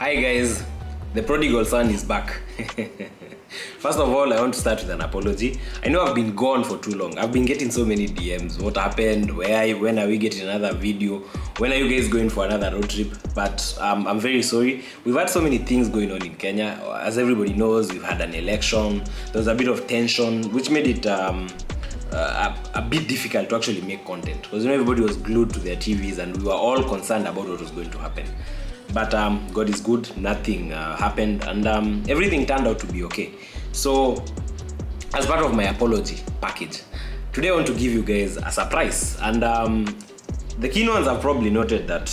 Hi guys, the prodigal son is back. First of all, I want to start with an apology. I know I've been gone for too long. I've been getting so many DMs. What happened? When are we getting another video? When are you guys going for another road trip? But I'm very sorry. We've had so many things going on in Kenya. As everybody knows, we've had an election. There was a bit of tension, which made it a bit difficult to actually make content. Because everybody was glued to their TVs and we were all concerned about what was going to happen. But God is good, nothing happened, and everything turned out to be okay. So, as part of my apology package, today I want to give you guys a surprise. And the keen ones have probably noted that,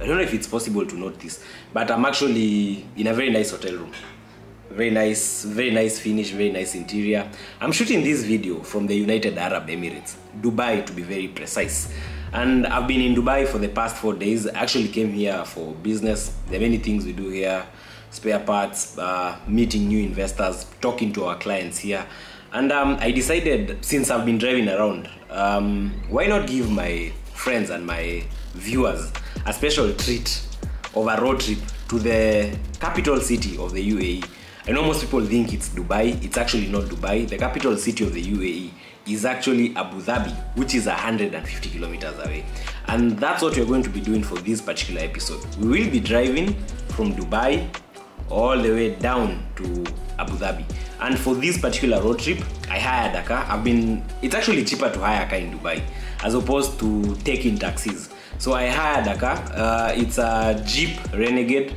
I don't know if it's possible to note this, but I'm actually in a very nice hotel room. Very nice finish, very nice interior. I'm shooting this video from the United Arab Emirates, Dubai to be very precise. And I've been in Dubai for the past 4 days. I actually came here for business. There are many things we do here, spare parts, meeting new investors, talking to our clients here. And I decided, since I've been driving around, why not give my friends and my viewers a special treat of a road trip to the capital city of the UAE. I know most people think it's Dubai. It's actually not Dubai. The capital city of the UAE is actually Abu Dhabi, which is 150 kilometers away. And that's what we're going to be doing for this particular episode. We will be driving from Dubai all the way down to Abu Dhabi. And for this particular road trip, I hired a car. It's actually cheaper to hire a car in Dubai as opposed to taking taxis. So I hired a car. It's a Jeep Renegade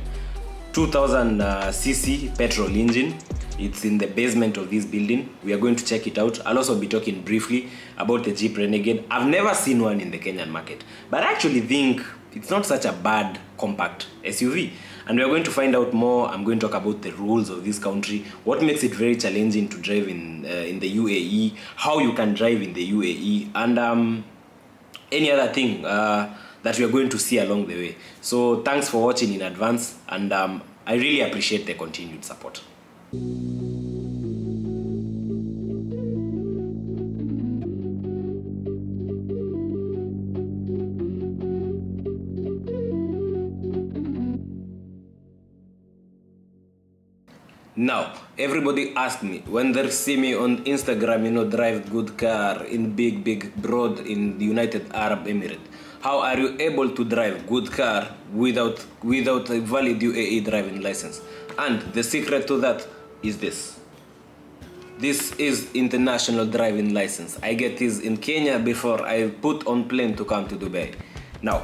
2000 cc petrol engine. It's in the basement of this building. We are going to check it out. I'll also be talking briefly about the Jeep Renegade. I've never seen one in the Kenyan market, but I actually think it's not such a bad compact SUV. And we are going to find out more. I'm going to talk about the rules of this country, what makes it very challenging to drive in the UAE, how you can drive in the UAE, and any other thing that we are going to see along the way. So thanks for watching in advance, and I really appreciate the continued support. Now, everybody asked me when they see me on Instagram, drive good car in big broad in the United Arab Emirates. How are you able to drive good car without a valid UAE driving license? And the secret to that is this. This is international driving license. I get this in Kenya before I put on plane to come to Dubai. Now,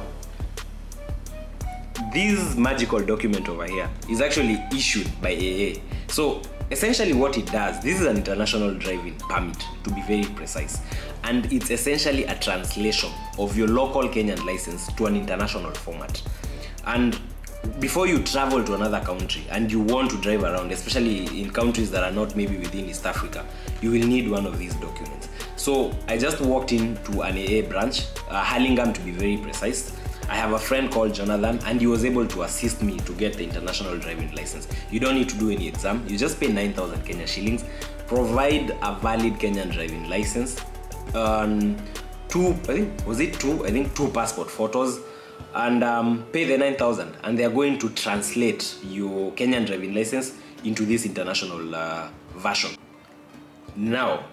this magical document over here is actually issued by AA. So essentially what it does, this is an international driving permit, to be very precise. And it's essentially a translation of your local Kenyan license to an international format. And before you travel to another country and you want to drive around, especially in countries that are not maybe within East Africa, you will need one of these documents. So I just walked into an AA branch, Hurlingham to be very precise. I have a friend called Jonathan, and he was able to assist me to get the international driving license. You don't need to do any exam. You just pay 9,000 Kenya shillings, provide a valid Kenyan driving license, two passport photos, and pay the 9,000, and they are going to translate your Kenyan driving license into this international version. Now,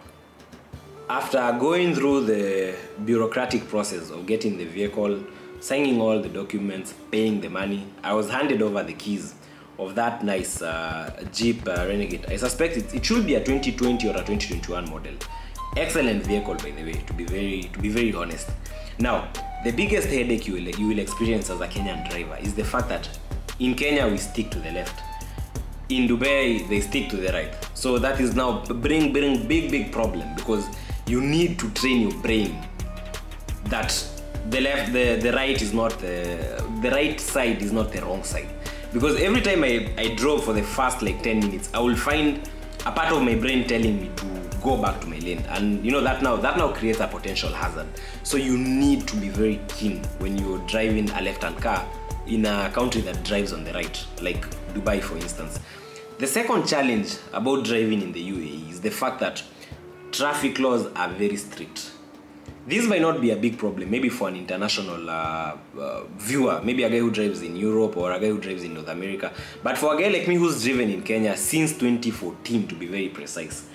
after going through the bureaucratic process of getting the vehicle, signing all the documents, paying the money, I was handed over the keys of that nice Jeep Renegade. I suspect it should be a 2020 or a 2021 model. Excellent vehicle, by the way, to be very honest. Now, the biggest headache you will experience as a Kenyan driver is the fact that in Kenya we stick to the left. In Dubai they stick to the right. So that is now bring big problem, because you need to train your brain that the right is not the right side is not the wrong side. Because every time I drove for the first like 10 minutes, I will find a part of my brain telling me to go back to my lane, and that now creates a potential hazard. So you need to be very keen when you're driving a left-hand car in a country that drives on the right, like Dubai for instance. The second challenge about driving in the UAE is the fact that traffic laws are very strict. This might not be a big problem, maybe for an international viewer, maybe a guy who drives in Europe or a guy who drives in North America. But for a guy like me who's driven in Kenya since 2014, to be very precise,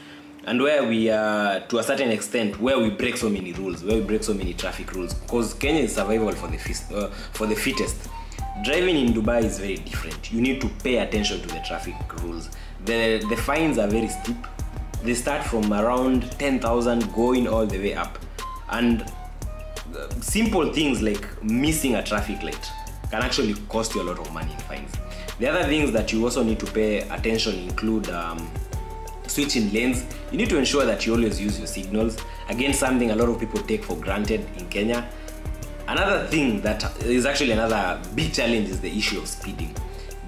and where we, to a certain extent, where we break so many rules, where we break so many traffic rules, because Kenya is survival for the fittest. Driving in Dubai is very different. You need to pay attention to the traffic rules. The fines are very steep. They start from around 10,000 going all the way up. And simple things like missing a traffic light can actually cost you a lot of money in fines. The other things that you also need to pay attention include switching lanes. You need to ensure that you always use your signals. Again, something a lot of people take for granted in Kenya. Another thing that is actually another big challenge is the issue of speeding.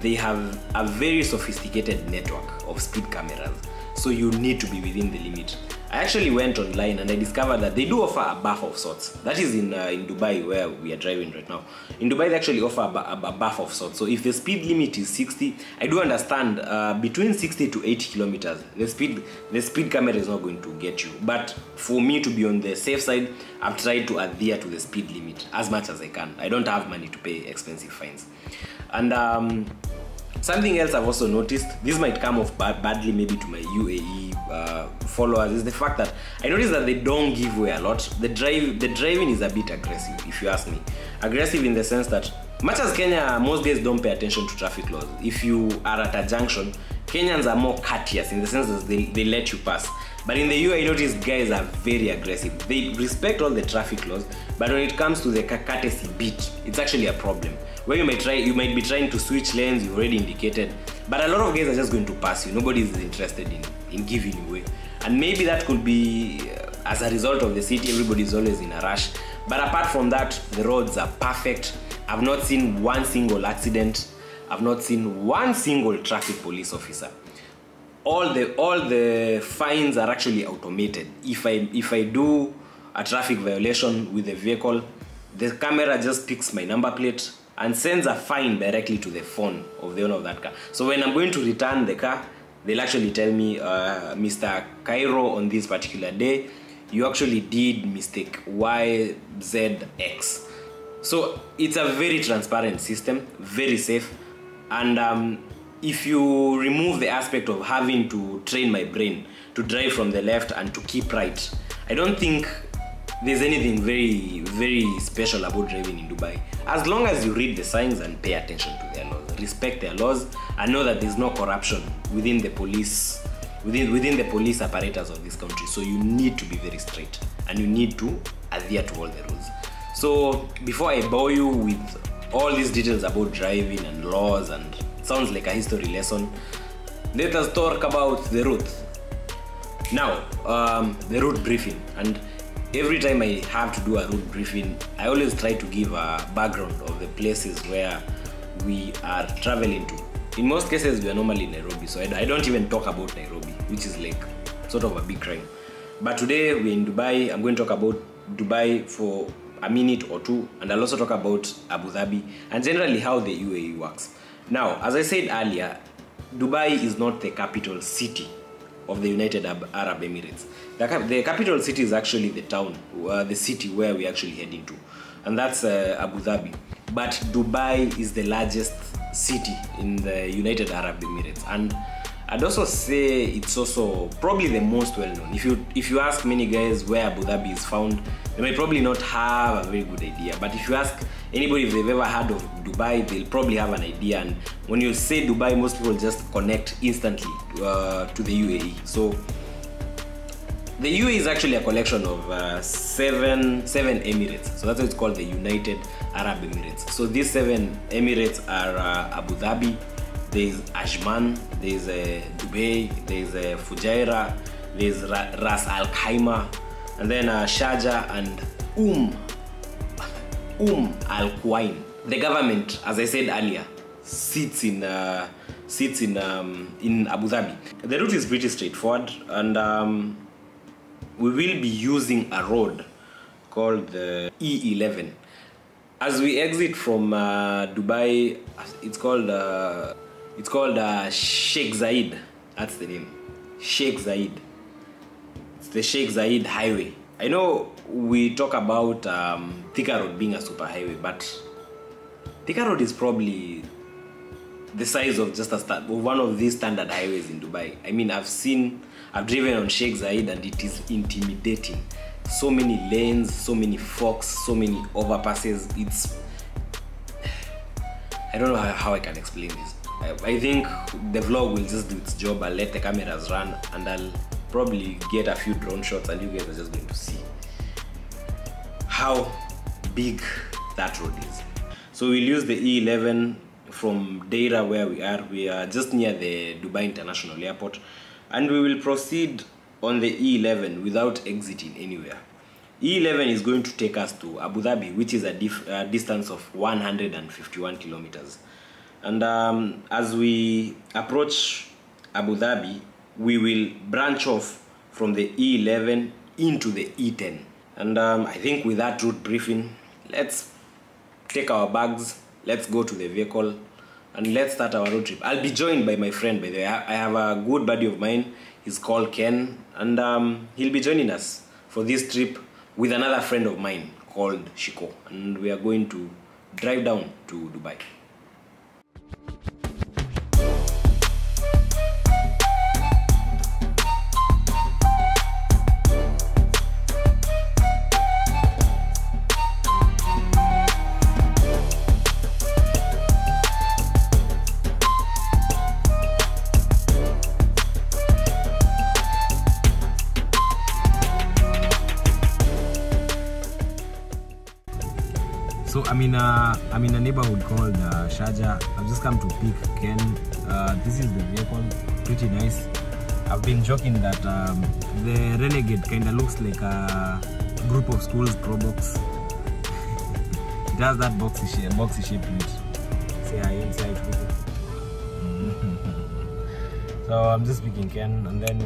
They have a very sophisticated network of speed cameras, so you need to be within the limit. I actually went online and I discovered that they do offer a buffer of sorts. That is in Dubai, where we are driving right now. In Dubai, they actually offer a buffer of sorts. So if the speed limit is 60, I do understand between 60 to 80 kilometers, the speed camera is not going to get you. But for me to be on the safe side, I've tried to adhere to the speed limit as much as I can. I don't have money to pay expensive fines. And something else I've also noticed, this might come off badly maybe to my UAE followers, is the fact that I noticed that they don't give way a lot. The driving is a bit aggressive, if you ask me. Aggressive in the sense that, much as Kenya, most guys don't pay attention to traffic laws. If you are at a junction, Kenyans are more courteous in the sense that they let you pass. But in the UAE, I noticed guys are very aggressive. They respect all the traffic laws, but when it comes to the courtesy bit, it's actually a problem. Where you might be trying to switch lanes, you've already indicated, but a lot of guys are just going to pass you. Nobody is interested in giving you way. And maybe that could be as a result of the city, everybody is always in a rush. But apart from that, the roads are perfect. I've not seen one single accident. I've not seen one single traffic police officer. All the fines are actually automated. If I do a traffic violation with a vehicle, the camera just picks my number plate and sends a fine directly to the phone of the owner of that car. So when I'm going to return the car, they'll actually tell me, Mr. Cairo, on this particular day, you actually did mistake YZX. So it's a very transparent system, very safe. And if you remove the aspect of having to train my brain to drive from the left and to keep right, I don't think there's anything very, very special about driving in Dubai. As long as you read the signs and pay attention to their laws, respect their laws, and know that there's no corruption within the police, within the police apparatus of this country. So you need to be very straight and you need to adhere to all the rules. So before I bore you with all these details about driving and laws, and it sounds like a history lesson, let us talk about the route. Now, the route briefing. And every time I have to do a route briefing, I always try to give a background of the places where we are traveling to. In most cases, we are normally in Nairobi, so I don't even talk about Nairobi, which is like sort of a big crime. But today we're in Dubai. I'm going to talk about Dubai for a minute or two, and I'll also talk about Abu Dhabi and generally how the UAE works. Now, as I said earlier, Dubai is not the capital city of the United Arab Emirates. The capital city is actually the town, the city where we're actually heading to, and that's Abu Dhabi. But Dubai is the largest city in the United Arab Emirates, and I'd also say it's also probably the most well-known. If you ask many guys where Abu Dhabi is found, they may probably not have a very good idea. But if you ask anybody if they've ever heard of Dubai, they'll probably have an idea. And when you say Dubai, most people just connect instantly to the UAE. So the UAE is actually a collection of seven emirates. So that's why it's called the United Arab Emirates. So these 7 emirates are Abu Dhabi, there's Ajman, there's Dubai, there's Fujairah, there's Ras Al Khaimah, and then Sharjah and Al Quwain. The government, as I said earlier, sits in Abu Dhabi. The route is pretty straightforward, and we will be using a road called the E11. As we exit from Dubai, it's called Sheikh Zayed. That's the name, Sheikh Zayed. It's the Sheikh Zayed Highway. I know we talk about Thika Road being a super highway, but Thika Road is probably the size of just one of these standard highways in Dubai. I mean, I've driven on Sheikh Zayed and it is intimidating. So many lanes, so many forks, so many overpasses. I don't know how I can explain this. I think the vlog will just do its job. I'll let the cameras run and I'll probably get a few drone shots and you guys are just going to see how big that road is. So we'll use the E11 from Deira where we are. We are just near the Dubai International Airport, and we will proceed on the E11 without exiting anywhere. E11 is going to take us to Abu Dhabi, which is a distance of 151 kilometers. And as we approach Abu Dhabi, we will branch off from the E11 into the E10. And I think with that route briefing, let's take our bags, let's go to the vehicle, and let's start our road trip. I'll be joined by my friend, by the way. I have a good buddy of mine. He's called Ken, and he'll be joining us for this trip with another friend of mine called Shiko. And we are going to drive down to Dubai. So I'm in a neighborhood called Sharjah. I've just come to pick Ken. This is the vehicle, pretty nice. I've been joking that the Renegade kind of looks like a group of schools pro box. It has that boxy shape to it. Say hi inside people. So I'm just picking Ken, and then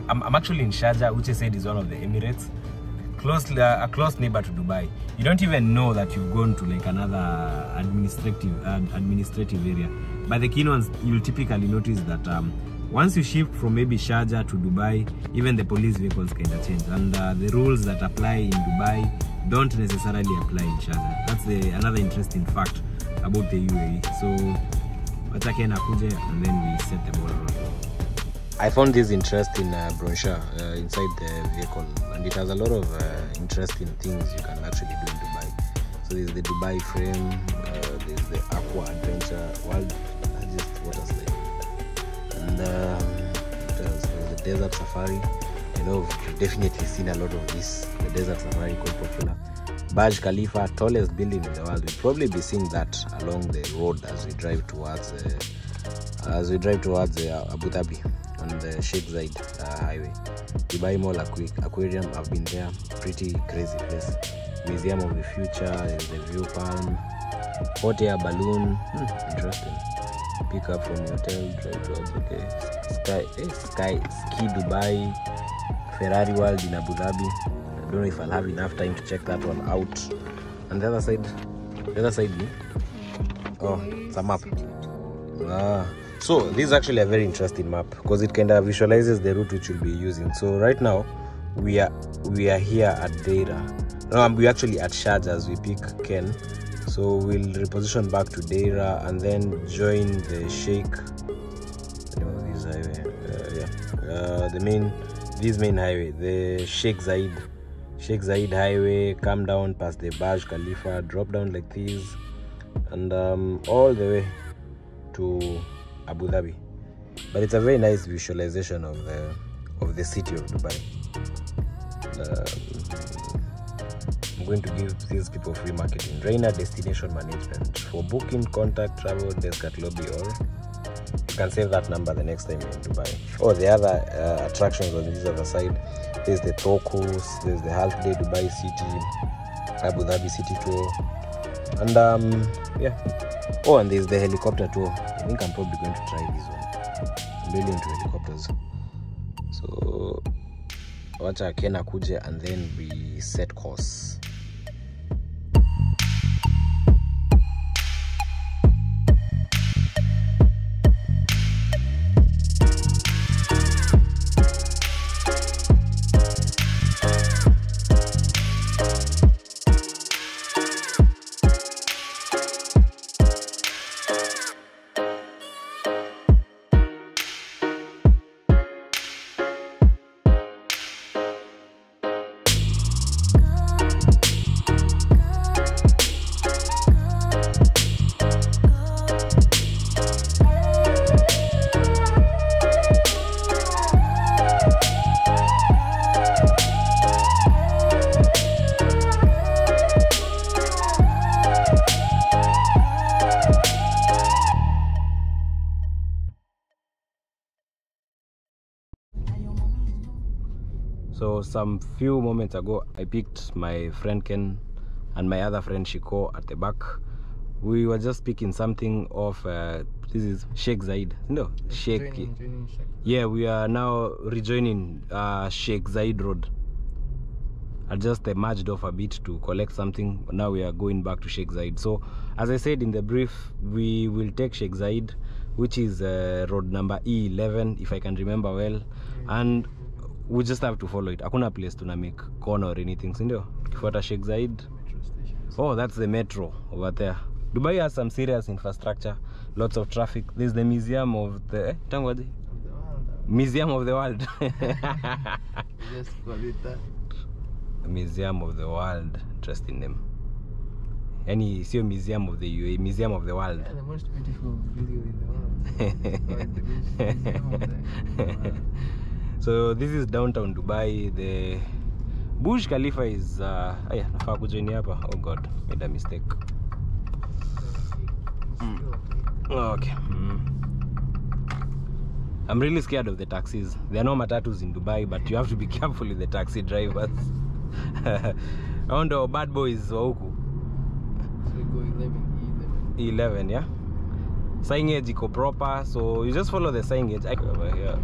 I'm actually in Sharjah, which I said is one of the Emirates. A close neighbor to Dubai. You don't even know that you've gone to like another administrative area. But the keen ones, you'll typically notice that once you shift from maybe Sharjah to Dubai, even the police vehicles kind of change, and the rules that apply in Dubai don't necessarily apply in Sharjah. That's another interesting fact about the UAE. So wacha Ken akuje and then we set the ball rolling. I found this interesting brochure inside the vehicle, and it has a lot of interesting things you can actually do in Dubai. So there's the Dubai frame, there's the Aqua Adventure World, just water slide, and there's the Desert Safari. You know, you've definitely seen a lot of this. The Desert Safari, quite popular. Burj Khalifa, tallest building in the world. We'll probably be seeing that along the road as we drive towards Abu Dhabi on the Sheikh Zayed highway. Dubai Mall Aquarium, I've been there. Pretty crazy place. Museum of the Future, there's the View Palm, hot air balloon. Interesting. Pick up from your hotel, drive towards Sky Ski Dubai, Ferrari World in Abu Dhabi. I don't know if I'll have enough time to check that one out. And the other side, oh, it's a map. So this is actually a very interesting map because it kind of visualizes the route which we'll be using. So right now we are here at Deira. No, we're actually at Sharjah as we pick Ken. So we'll reposition back to Deira and then join the Sheikh. This highway, this main highway, the Sheikh Zayed highway. Come down past the Burj Khalifa, drop down like this, and all the way to Abu Dhabi. But it's a very nice visualization of the city of Dubai. I'm going to give these people free marketing. Rainer Destination Management. For booking, contact travel desk at lobby, or you can save that number the next time you're in Dubai. Or the other attractions on this other side. There's the Tokos, there's the half day Dubai City, Abu Dhabi City tour, and yeah. Oh, and there's the helicopter tour. I think I'm probably going to try this one. I'm really into helicopters. So wacha Ken akuje and then we set course. So some few moments ago, I picked my friend Ken and my other friend Shiko at the back. We were just speaking something of this is Sheikh Zayed. No, Joining. Yeah, we are now rejoining Sheikh Zayed Road. I just merged off a bit to collect something. Now we are going back to Sheikh Zayed. So as I said in the brief, we will take Sheikh Zayed, which is road number E11, if I can remember well, and we just have to follow it. Hakuna place to make corner or anything. Sindio? Kifuata Sheikh Zayed. Oh, that's the metro over there. Dubai has some serious infrastructure, lots of traffic. There's the museum of the Museum of the World. Just call it that. Museum of the World, interesting name. Any see Museum of the UAE, Museum of the World. Yeah, the most beautiful building in the world. So this is downtown Dubai. The Burj Khalifa is nafaa kujoin hapa. Oh god, made a mistake. Okay. I'm really scared of the taxis. There are no matatus in Dubai, but you have to be careful with the taxi drivers. I wonder bad boys wa huku. So we go 11, E11. E11, yeah. Signage iko proper, so you just follow the signage. Over here.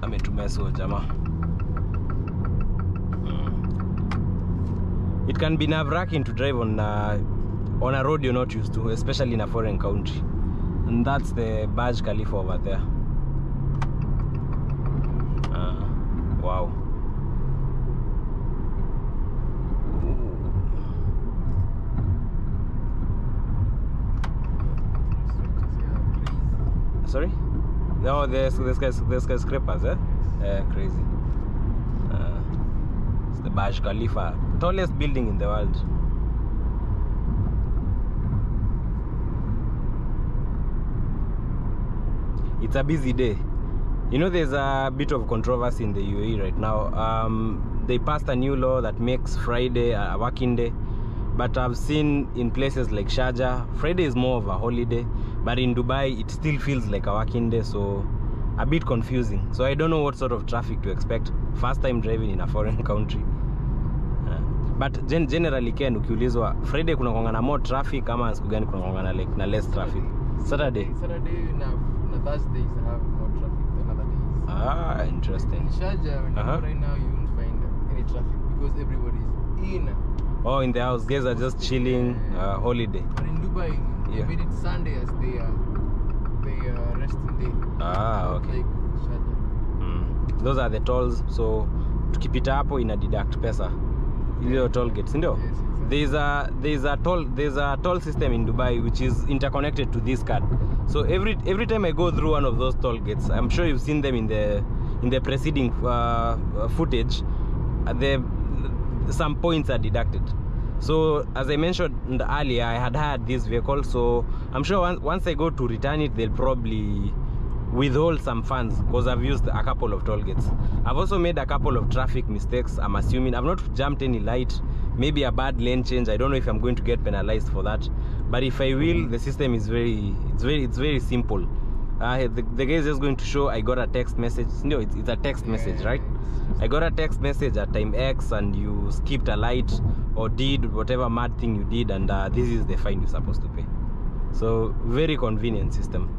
Ametumia so jamaa. It can be nerve-wracking to drive on a road you're not used to, especially in a foreign country. And that's the Burj Khalifa over there. Wow. Sorry? No, there's skyscrapers, eh? Crazy. It's the Burj Khalifa, tallest building in the world. It's a busy day. You know, there's a bit of controversy in the UAE right now. They passed a new law that makes Friday a working day. But I've seen in places like Sharjah, Friday is more of a holiday. But in Dubai, it still feels like a working day. So a bit confusing. So I don't know what sort of traffic to expect. First time driving in a foreign country. But generally, Ken, ukiulizwa Friday kuna kuanga na more traffic ama siku gani kuna kuanga na like na less traffic? Saturday na Thursdays have more traffic than other days. Ah, interesting. In Sharjah, when you go right now, you won't find any traffic because everybody's in. Oh, in the house, guys are just chilling, holiday. But in Dubai, they made it Sunday as their resting day. Ah, okay. Like Sharjah. Those are the tolls. So tukipita hapo ina deduct pesa. Hiyo toll gates, ndio? Yes, exactly. There's a toll system in Dubai which is interconnected to this card. So every time I go through one of those toll gates, I'm sure you've seen them in the preceding footage. Some points are deducted. So as I mentioned earlier, I had this vehicle, so I'm sure once I go to return it, they'll probably withhold some funds because I've used a couple of toll gates. I've also made a couple of traffic mistakes. I'm assuming I've not jumped any light, maybe a bad lane change. I don't know if I'm going to get penalized for that, but if I will, the system is very simple. The guy is just going to show I got a text message. No, it's a text message, right? I got a text message at time X and you skipped a light or did whatever mad thing you did, and this is the fine you're supposed to pay. So very convenient system.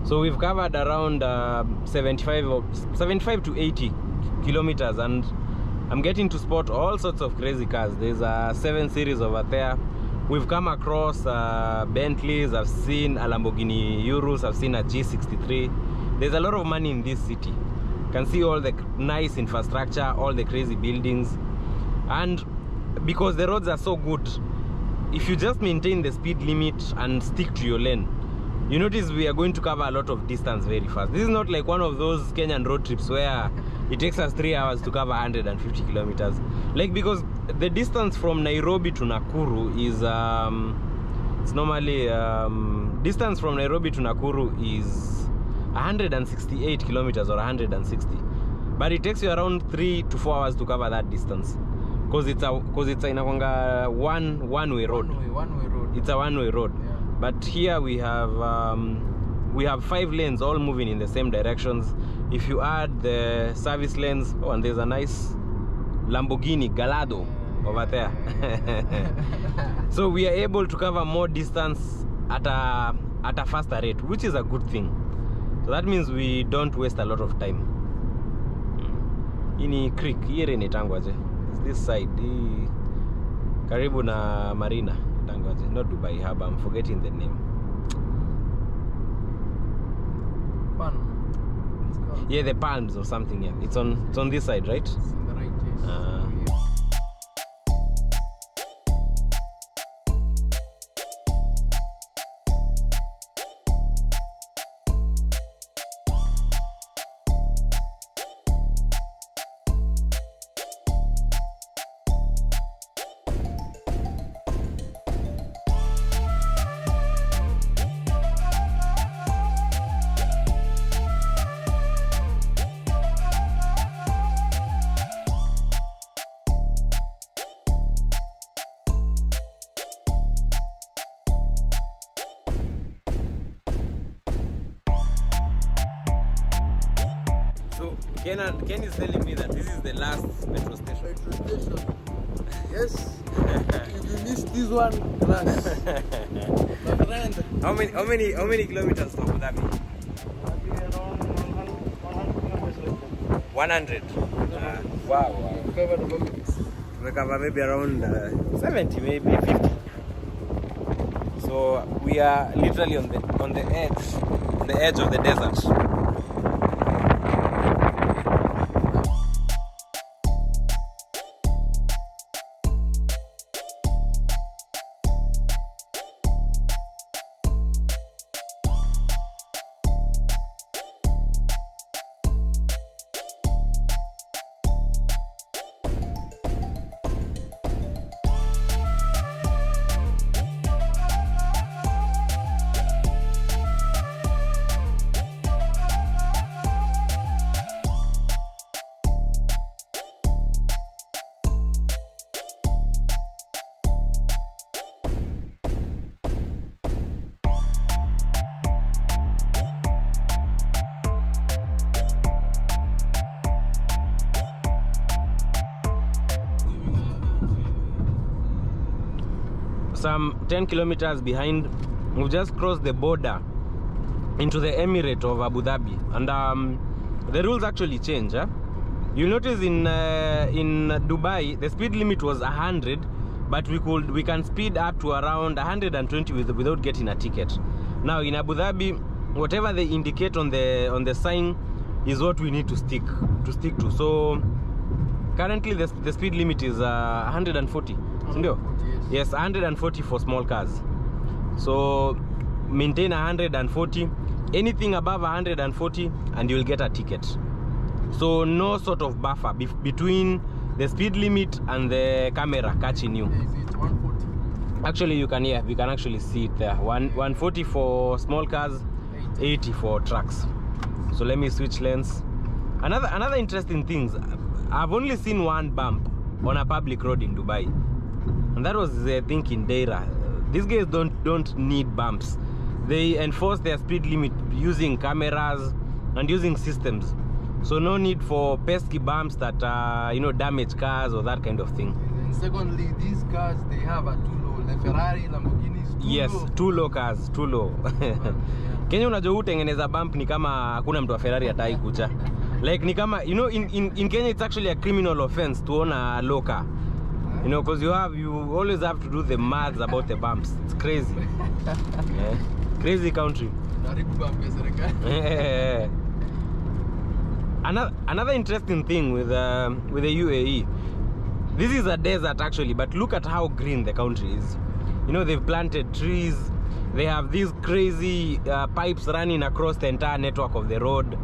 So we've covered around 75 to 80 kilometers, and I'm getting to spot all sorts of crazy cars. There's a 7 Series over there. We've come across Bentleys. I've seen a Lamborghini Urus. I've seen a G63. There's a lot of money in this city. You can see all the nice infrastructure, all the crazy buildings, and because the roads are so good, if you just maintain the speed limit and stick to your lane, you notice we are going to cover a lot of distance very fast. This is not like one of those Kenyan road trips where it takes us 3 hours to cover 150 kilometers. Like, because the distance from Nairobi to Nakuru It's normally distance from Nairobi to Nakuru is 168 kilometers or 160, but it takes you around 3 to 4 hours to cover that distance, because it's in a one-way road. One-way road. It's a one-way road. Yeah. But here we have 5 lanes all moving in the same directions. If you add the service lanes, oh, and there's a nice Lamborghini Gallardo over there. So we are able to cover more distance at a faster rate, which is a good thing. So that means we don't waste a lot of time. Ini creek here in Itangwaje. It's this side, karibu na Marina, Itangwaje, not Dubai Harbor. I'm forgetting the name. Palm. It's called. Yeah, the Palms or something. Yeah, it's on this side, right? It's on the right, yes. Ken is telling me that this is the last metro station. Metro station. Yes. If you miss this one, run. How many kilometers to Abudhabi? Around 100. Wow. We cover maybe around 70, maybe 50. So we are literally on the edge of the desert. Some 10 kilometers behind, we've just crossed the border into the Emirate of Abu Dhabi, and the rules actually change. You'll notice in Dubai the speed limit was 100, but we can speed up to around 120 without getting a ticket. Now in Abu Dhabi, whatever they indicate on the sign is what we need to stick to. So currently the speed limit is 140. Yes, 140 for small cars. So maintain 140. Anything above 140 and you'll get a ticket. So no sort of buffer between the speed limit and the camera catching you. Is it 140? Actually, we can actually see it there. 140 for small cars, 80 for trucks. So let me switch lanes. Another interesting thing, I've only seen one bump on a public road in Dubai, and that was I think in Deira. These guys don't need bumps. They enforce their speed limit using cameras and using systems. So no need for pesky bumps that damage cars or that kind of thing. And secondly, these cars, they have a too low. The Ferrari, Lamborghinis, too low cars, too low. Kenya unajua utengeneza bump ni kama hakuna mtu wa Ferrari atai kucha. Like ni kama, in Kenya it's actually a criminal offense to own a low car. Because you always have to do the maths about the bumps. It's crazy. Yeah. Crazy country. Another interesting thing with the UAE, this is a desert actually, but look at how green the country is. They've planted trees. They have these crazy pipes running across the entire network of the road,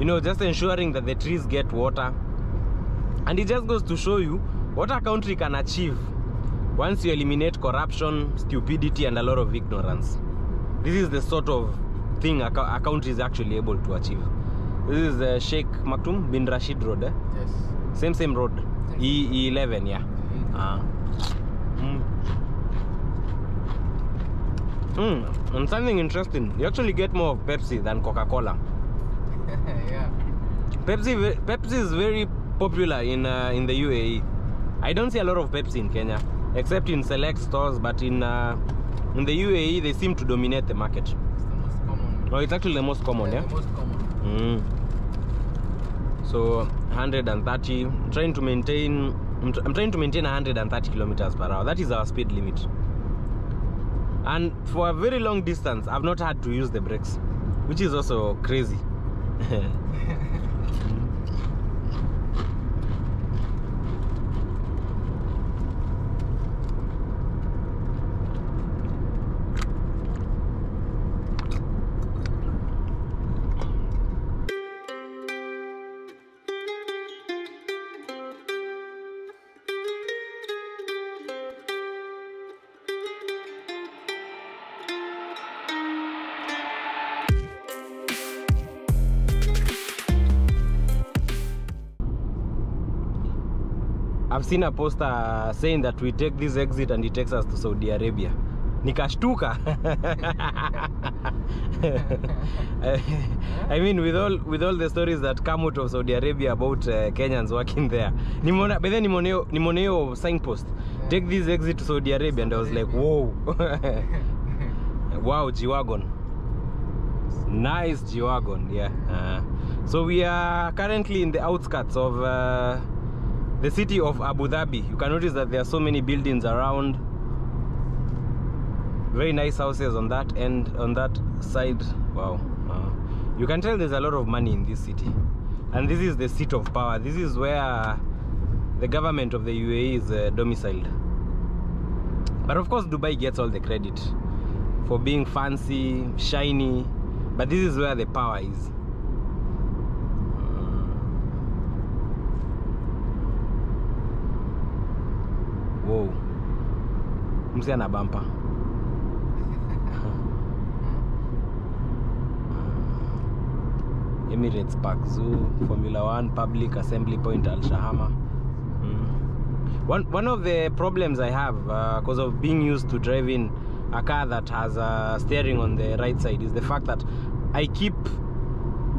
just ensuring that the trees get water. And it just goes to show you what a country can achieve Once you eliminate corruption, stupidity, and a lot of ignorance, this is the sort of thing a country is actually able to achieve. This is the Sheikh Maktoum bin Rashid Road. Yes. Same road. E11, yeah. And something interesting, you actually get more of Pepsi than Coca-Cola. Yeah. Pepsi is very popular in the UAE. I don't see a lot of Pepsi in Kenya, except in select stores, but in the UAE they seem to dominate the market. It's the most common. Oh, it's actually the most common, yeah? The most common. So 130. I'm trying to maintain 130 kilometers per hour. That is our speed limit. And for a very long distance, I've not had to use the brakes, which is also crazy. I've seen a poster saying that we take this exit and it takes us to Saudi Arabia. Nikashtuka. I mean, with all the stories that come out of Saudi Arabia about Kenyans working there. But then Nimoneo signpost. Take this exit to Saudi Arabia, and I was like, whoa. Wow, G-Wagon. Nice G-Wagon, yeah. So we are currently in the outskirts of the city of Abu Dhabi. You can notice that there are so many buildings around. Very nice houses on that end, on that side. Wow. You can tell there's a lot of money in this city. And this is the seat of power. This is where the government of the UAE is domiciled. But of course Dubai gets all the credit for being fancy, shiny. But this is where the power is. Whoa. Msiana bumper. Emirates Park Zoo, Formula 1 Public Assembly Point Al Shahama. One of the problems I have because of being used to driving a car that has steering on the right side is the fact that I keep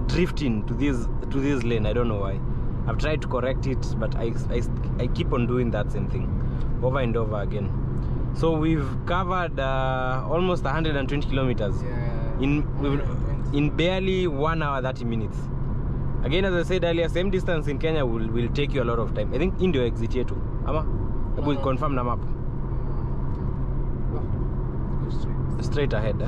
drifting to this lane. I don't know why. I've tried to correct it, but I keep on doing that same thing over and over again. So we've covered almost 120 kilometers in barely 1 hour 30 minutes. Again, as I said earlier, same distance in Kenya will take you a lot of time. I think Indio exit here too. Ama? I will confirm the map. Straight ahead.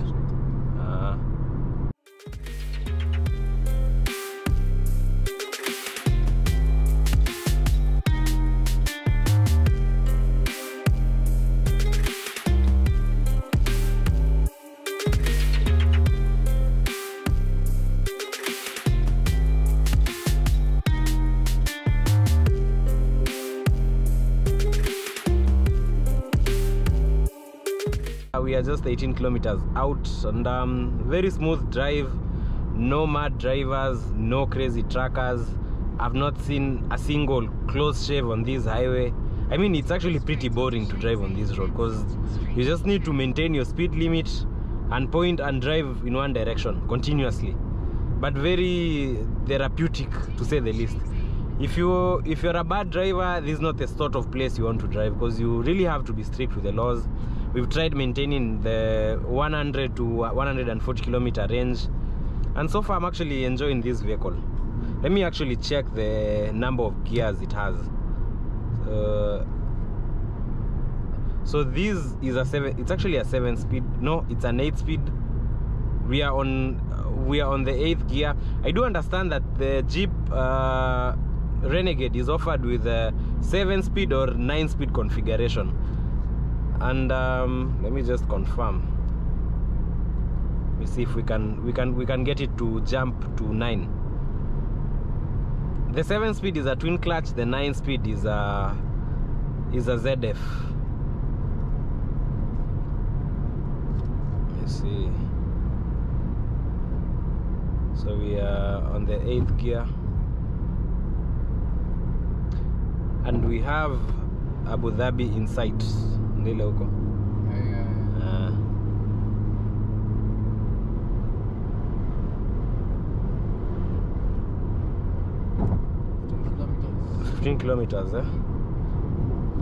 We are just 18 kilometers out, and very smooth drive, no mad drivers, no crazy truckers. I've not seen a single close shave on this highway. I mean, it's actually pretty boring to drive on this road because you just need to maintain your speed limit and point and drive in one direction continuously, but very therapeutic to say the least. If you're a bad driver, this is not the sort of place you want to drive because you really have to be strict with the laws. We've tried maintaining the 100 to 140 kilometer range, and so far I'm actually enjoying this vehicle. Let me actually check the number of gears it has. So this is a 7. It's actually a 7-speed. No, it's an 8-speed. We are on the 8th gear. I do understand that the Jeep Renegade is offered with a 7-speed or 9-speed configuration. And let me just confirm. Let me see if we can get it to jump to 9. The 7-speed is a twin clutch. The 9-speed is a ZF. Let's see. So we are on the 8th gear. And we have Abu Dhabi in sight. Ndile huko. Yeah. 15 kilometers, eh?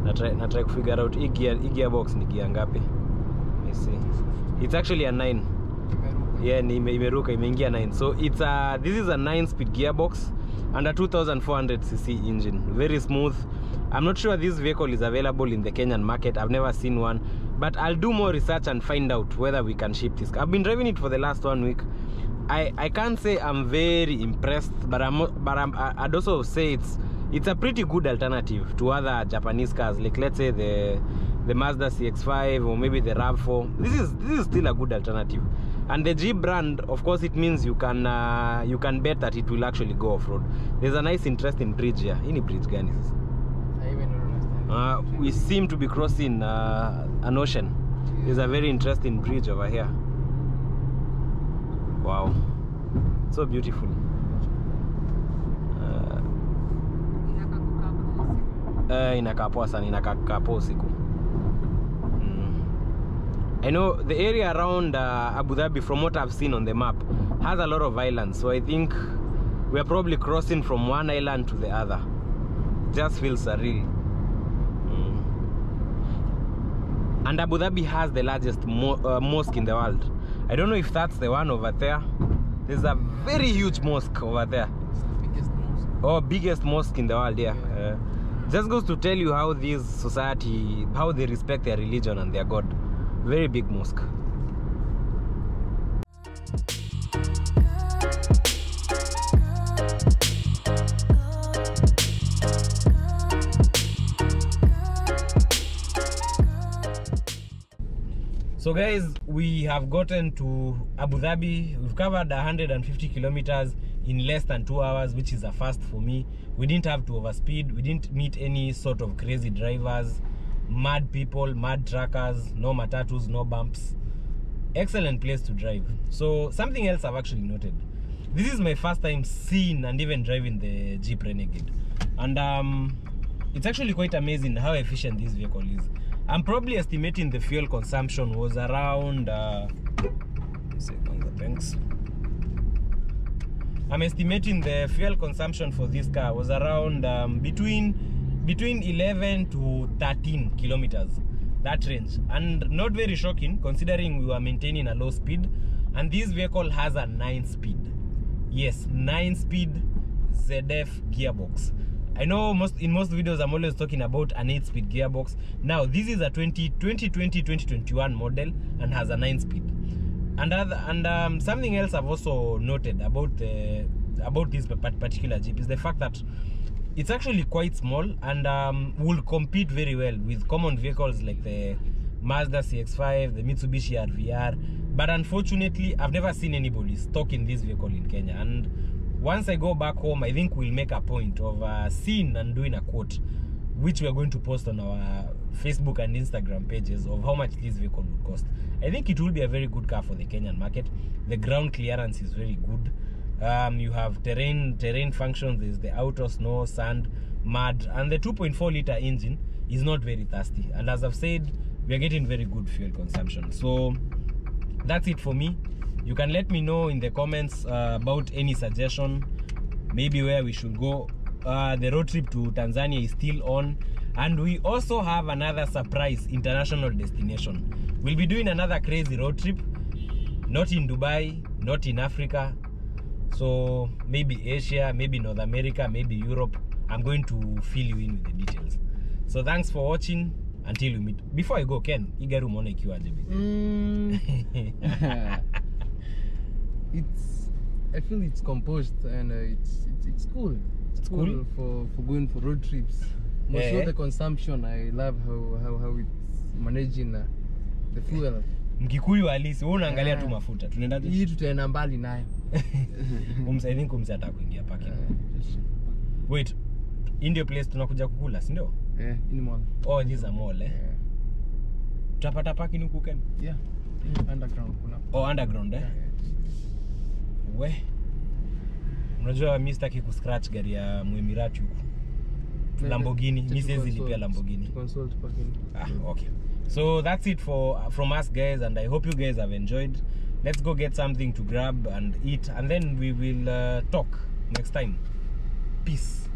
Na try to figure out gearbox ni gear ngapi. Let me see. It's actually a 9. Yeah, imeruka imeingia 9. So it's this is a 9-speed gearbox and a 2400cc engine. Very smooth. I'm not sure this vehicle is available in the Kenyan market. I've never seen one, but I'll do more research and find out whether we can ship this. I've been driving it for the last 1 week. I can't say I'm very impressed, but I'd also say it's a pretty good alternative to other Japanese cars, like let's say the Mazda CX-5 or maybe the RAV4. This is still a good alternative. And the Jeep brand, of course, it means you can bet that it will actually go off-road. There's a nice interesting bridge here. Any bridge gani is? I even don't understand. We seem to be crossing an ocean. There's a very interesting bridge over here. Wow, so beautiful. Inakaa poa sana, inakaa poa usiku. I know the area around Abu Dhabi, from what I've seen on the map, has a lot of islands. So I think we are probably crossing from one island to the other. Just feels surreal. And Abu Dhabi has the largest mosque in the world. I don't know if that's the one over there. There's a very huge mosque over there. It's the biggest mosque. Oh, biggest mosque in the world, yeah. Just goes to tell you how this society, how they respect their religion and their God. Very big mosque. So guys, we have gotten to Abu Dhabi. We've covered 150 kilometers in less than 2 hours, which is a fast for me. We didn't have to overspeed. We didn't meet any sort of crazy drivers, mad people, mad truckers, no matatus, no bumps. Excellent place to drive. So something else I've actually noted. This is my first time seeing and even driving the Jeep Renegade. And it's actually quite amazing how efficient this vehicle is. I'm probably estimating the fuel consumption was around thanks. I'm estimating the fuel consumption for this car was around between 11 to 13 kilometers, that range. And not very shocking considering we were maintaining a low speed, and this vehicle has a 9-speed. Yes, 9-speed ZF gearbox. I know in most videos I'm always talking about an 8-speed gearbox. Now this is a 2020-2021 model and has a 9-speed. And something else I've also noted about this particular Jeep is the fact that it's actually quite small and will compete very well with common vehicles like the Mazda CX-5, the Mitsubishi RVR. But unfortunately, I've never seen anybody stocking this vehicle in Kenya. And once I go back home, I think we'll make a point of seeing and doing a quote, which we're going to post on our Facebook and Instagram pages, of how much this vehicle would cost. I think it will be a very good car for the Kenyan market. The ground clearance is very good. You have terrain functions. There's the auto, snow, sand, mud, and the 2.4 liter engine is not very thirsty. And as I've said, we are getting very good fuel consumption. So that's it for me. You can let me know in the comments about any suggestion, maybe where we should go. The road trip to Tanzania is still on, and we also have another surprise international destination. We'll be doing another crazy road trip, not in Dubai, not in Africa, so maybe Asia, maybe North America, maybe Europe. I'm going to fill you in with the details. So thanks for watching. Until we meet. Before I go, Ken, Igaru Mone Kiwaje. I feel it's composed and it's cool. It's cool for going for road trips. Most of the consumption, I love how it's managing the fuel. Mkikuyu halisi, wewe unaangalia tu mafuta. Tunaendaje? Hii tutaenda mbali nayo. I think kumsata kuingia parking. Wait, in the place tunakuja kukula, si ndio? In mall. Oh, this is a mall, eh? Yeah. Tutapata parking huku Ken? Yeah. Underground kuna. Oh, underground eh? We. Unajua mimi sitaki kuscratch gari ya Mwemirati huku. Lamborghini, mimi siwezi lipia Lamborghini. Consult parking. Okay. So that's it from us guys, and I hope you guys have enjoyed. Let's go get something to grab and eat, and then we will talk next time. Peace.